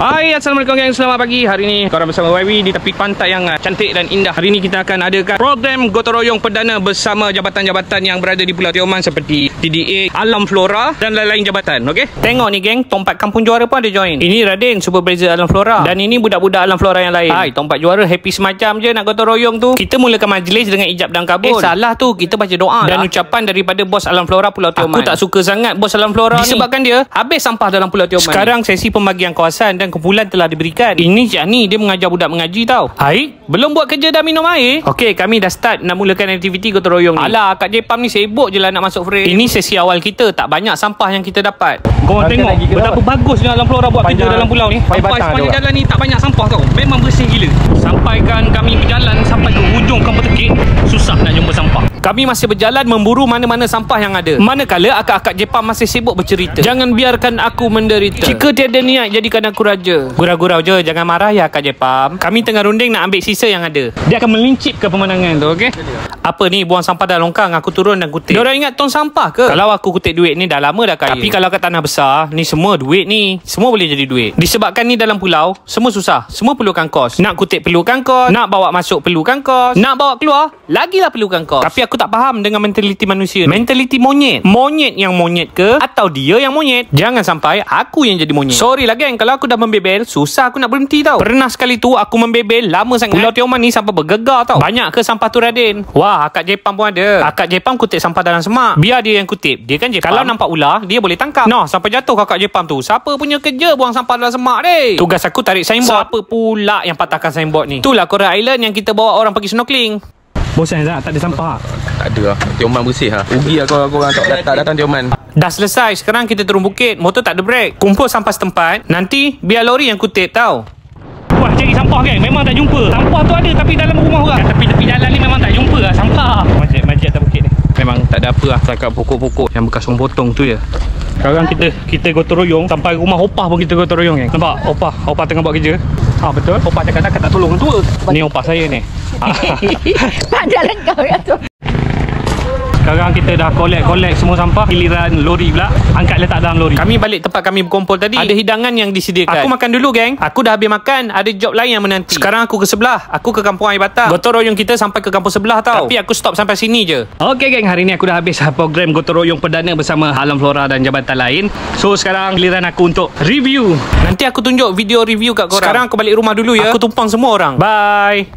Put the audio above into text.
Hai, Assalamualaikum gang, selamat pagi. Hari ni korang bersama YB di tepi pantai yang cantik dan indah. Hari ni kita akan adakan program gotong royong perdana bersama jabatan-jabatan yang berada di Pulau Tioman seperti TDA, Alam Flora dan lain-lain jabatan. Okey. Tengok ni geng, Tompat Kampung Juara pun ada join. Ini Radin, supervisor Alam Flora, dan ini budak-budak Alam Flora yang lain. Hai, Tompat Juara happy semacam je nak gotong royong tu. Kita mulakan majlis dengan ijab dan kabul. Salah tu, kita baca doa dan ucapan daripada bos Alam Flora Pulau Tioman. Aku tak suka sangat bos Alam Flora disebabkan dia habis sampah dalam Pulau Tioman. Sekarang sesi pembagian kawasan dan kumpulan telah diberikan. Ini Cik Ani, dia mengajar budak mengaji tau. Hai, belum buat kerja dah minum air. Okey, kami dah start nak mulakan aktiviti gotong royong ni. Alah, Kak Jepam ni sibuk je lah nak masuk frame. Ini sesi awal kita, tak banyak sampah yang kita dapat. Korang tengok betapa bagusnya Alam Flora buat kerja dalam pulau ni. Sampai sepanjang jalan ni tak banyak sampah tau. Memang bersih gila. Sampaikan kami berjalan sampai ke hujung Kampung Tekik, susah nak jumpa sampah. Kami masih berjalan memburu mana-mana sampah yang ada. Manakala akak-akak Jepam masih sibuk bercerita. Jangan biarkan aku menderita. Jika tiada niat, jadikan aku raja. Gurau-gurau je, jangan marah ya Kak Jepam. Kami tengah runding nak ambil sisa yang ada. Dia akan melincip ke pemandangan tu, okey? Apa ni, buang sampah dah longkang, aku turun dan kutip. Diorang ingat tong sampah ke? Kalau aku kutip duit ni dah lama dah kaya. Tapi kalau kat tanah besar, ni semua duit ni. Semua boleh jadi duit. Disebabkan ni dalam pulau, semua susah. Semua perlukan kos. Nak kutip perlukan kos. Nak bawa masuk perlukan kos. Nak bawa keluar, lagilah perlukan kos. Tapi aku tak faham dengan mentaliti manusia. Mentaliti monyet. Monyet yang monyet ke? Atau dia yang monyet? Jangan sampai aku yang jadi monyet. Sorry lah geng, kalau aku dah membebel, susah aku nak berhenti tau. Pernah sekali tu aku membebel lama sangat. Pulau Tioman ni sampai bergegar tau. Banyak ke sampah tu Radin? Wah, akak Jepam pun ada. Akak Jepam kutip sampah dalam semak. Biar dia yang kutip. Dia kan Jepam. Kalau nampak ular, dia boleh tangkap. Noh, sampai jatuh kakak Jepam tu. Siapa punya kerja buang sampah dalam semak deh? Tugas aku tarik signboard. Siapa pula yang patahkan signboard ni? Itulah Coral Island yang kita bawa orang pergi snorkeling. Bosan tak ada sampah? Tak ada lah. Tioman bersih lah. Rugi lah korang tak datang Tioman. Dah selesai. Sekarang kita turun bukit. Motor tak ada brek. Kumpul sampah setempat. Nanti biar lori yang kutip tau. Wah, cari sampah kan? Memang tak jumpa. Sampah tu ada tapi dalam rumah orang. Tepi-tepi jalan ni memang tak jumpa lah sampah. Masjid atas bukit ni memang tak ada apa lah. Setakat pokok-pokok yang bekas orang potong tu je. Sekarang kita gotong royong sampai rumah Opah pun kita gotong royong kan. Nampak? Opah tengah buat kerja. Betul. Opah cakap tak tolong orang tua. Ni Opah saya ni. Jalan kau ya tu. Sekarang kita dah collect semua sampah. Giliran lori pula angkat letak dalam lori. Kami balik tempat kami berkumpul tadi. Ada hidangan yang disediakan. Aku makan dulu geng. Aku dah habis makan. Ada job lain yang menanti. Sekarang aku ke sebelah. Aku ke Kampung Air Batang. Gotong royong kita sampai ke kampung sebelah tau. Tapi aku stop sampai sini je. Okey geng, hari ni aku dah habis program gotong royong perdana bersama Alam Flora dan jabatan lain. So sekarang giliran aku untuk review. Nanti aku tunjuk video review kat korang. Sekarang aku balik rumah dulu ya. Aku tumpang semua orang. Bye.